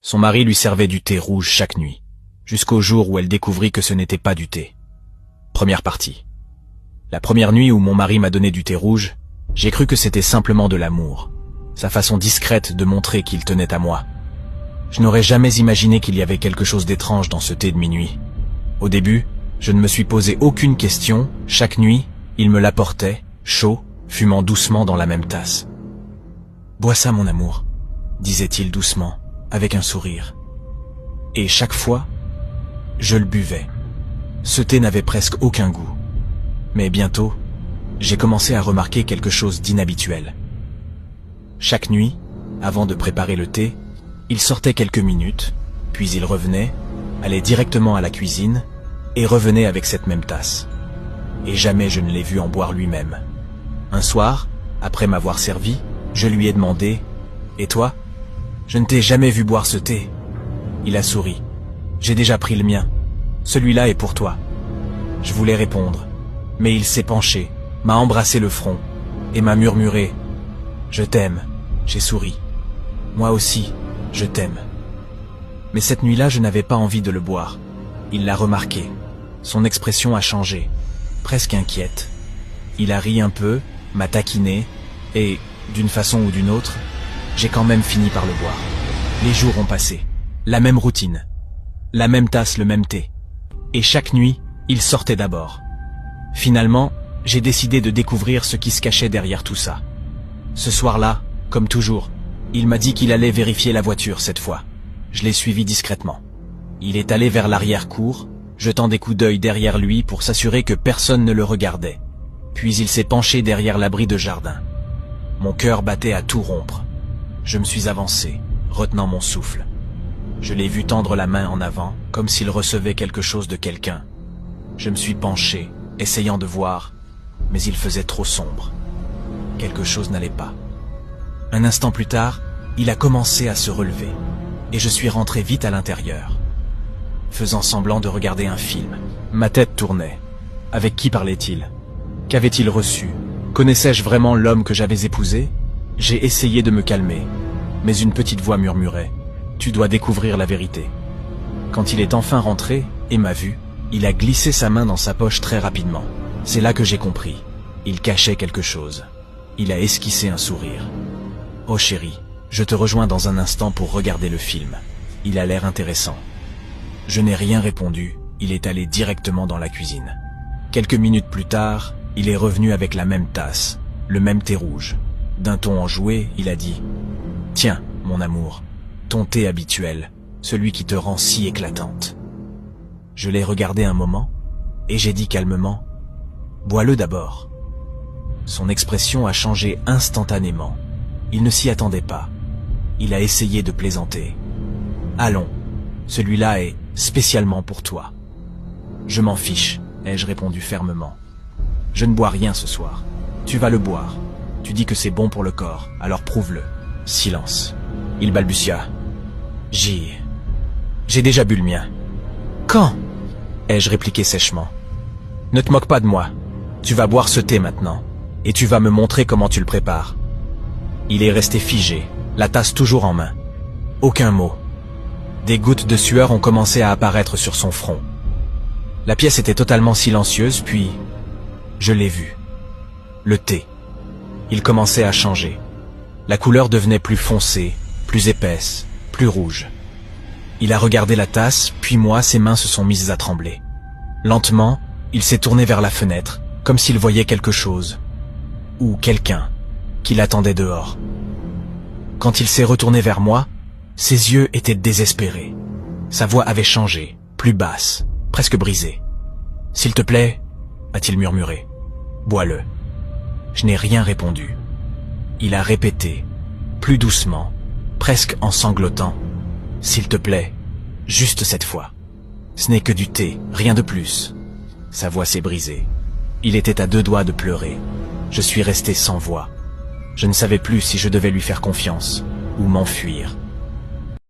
Son mari lui servait du thé rouge chaque nuit, jusqu'au jour où elle découvrit que ce n'était pas du thé. Première partie. La première nuit où mon mari m'a donné du thé rouge, j'ai cru que c'était simplement de l'amour, sa façon discrète de montrer qu'il tenait à moi. Je n'aurais jamais imaginé qu'il y avait quelque chose d'étrange dans ce thé de minuit. Au début, je ne me suis posé aucune question. Chaque nuit, il me l'apportait, chaud, fumant doucement dans la même tasse. « Bois ça, mon amour », disait-il doucement, avec un sourire. Et chaque fois, je le buvais. Ce thé n'avait presque aucun goût. Mais bientôt, j'ai commencé à remarquer quelque chose d'inhabituel. Chaque nuit, avant de préparer le thé, il sortait quelques minutes, puis il revenait, allait directement à la cuisine et revenait avec cette même tasse. Et jamais je ne l'ai vu en boire lui-même. Un soir, après m'avoir servi, je lui ai demandé « Et toi ? Je ne t'ai jamais vu boire ce thé. » Il a souri. « J'ai déjà pris le mien. Celui-là est pour toi. » Je voulais répondre, mais il s'est penché, m'a embrassé le front et m'a murmuré « Je t'aime ». J'ai souri. « Moi aussi, je t'aime. » Mais cette nuit-là, je n'avais pas envie de le boire. Il l'a remarqué. Son expression a changé, presque inquiète. Il a ri un peu, m'a taquiné, et, d'une façon ou d'une autre, j'ai quand même fini par le boire. Les jours ont passé. La même routine. La même tasse, le même thé. Et chaque nuit, il sortait d'abord. Finalement, j'ai décidé de découvrir ce qui se cachait derrière tout ça. Ce soir-là, comme toujours, il m'a dit qu'il allait vérifier la voiture cette fois. Je l'ai suivi discrètement. Il est allé vers l'arrière-cour, jetant des coups d'œil derrière lui pour s'assurer que personne ne le regardait. Puis il s'est penché derrière l'abri de jardin. Mon cœur battait à tout rompre. Je me suis avancé, retenant mon souffle. Je l'ai vu tendre la main en avant, comme s'il recevait quelque chose de quelqu'un. Je me suis penché, essayant de voir, mais il faisait trop sombre. Quelque chose n'allait pas. Un instant plus tard, il a commencé à se relever, et je suis rentré vite à l'intérieur, faisant semblant de regarder un film. Ma tête tournait. Avec qui parlait-il? Qu'avait-il reçu? Connaissais-je vraiment l'homme que j'avais épousé? J'ai essayé de me calmer, mais une petite voix murmurait « Tu dois découvrir la vérité ». Quand il est enfin rentré et m'a vu, il a glissé sa main dans sa poche très rapidement. C'est là que j'ai compris. Il cachait quelque chose. Il a esquissé un sourire. « Oh chérie, je te rejoins dans un instant pour regarder le film. Il a l'air intéressant. » Je n'ai rien répondu, il est allé directement dans la cuisine. Quelques minutes plus tard, il est revenu avec la même tasse, le même thé rouge. D'un ton enjoué, il a dit « Tiens, mon amour, ton thé habituel, celui qui te rend si éclatante. » Je l'ai regardé un moment, et j'ai dit calmement « Bois-le d'abord. » Son expression a changé instantanément. Il ne s'y attendait pas. Il a essayé de plaisanter. « Allons, celui-là est spécialement pour toi. » « Je m'en fiche, ai-je répondu fermement. « Je ne bois rien ce soir. Tu vas le boire. Tu dis que c'est bon pour le corps, alors prouve-le. » Silence. Il balbutia. « J'ai déjà bu le mien. »« Quand ?» ai-je répliqué sèchement. « Ne te moque pas de moi. Tu vas boire ce thé maintenant, et tu vas me montrer comment tu le prépares. » Il est resté figé, la tasse toujours en main. Aucun mot. Des gouttes de sueur ont commencé à apparaître sur son front. La pièce était totalement silencieuse, puis je l'ai vu. Le thé. Il commençait à changer. La couleur devenait plus foncée, plus épaisse, plus rouge. Il a regardé la tasse, puis moi, ses mains se sont mises à trembler. Lentement, il s'est tourné vers la fenêtre, comme s'il voyait quelque chose, ou quelqu'un, qui l'attendait dehors. Quand il s'est retourné vers moi, ses yeux étaient désespérés. Sa voix avait changé, plus basse, presque brisée. « S'il te plaît, » a-t-il murmuré, « bois-le. » Je n'ai rien répondu. Il a répété, plus doucement, presque en sanglotant, « S'il te plaît, juste cette fois. Ce n'est que du thé, rien de plus. » Sa voix s'est brisée. Il était à 2 doigts de pleurer. Je suis resté sans voix. Je ne savais plus si je devais lui faire confiance ou m'enfuir.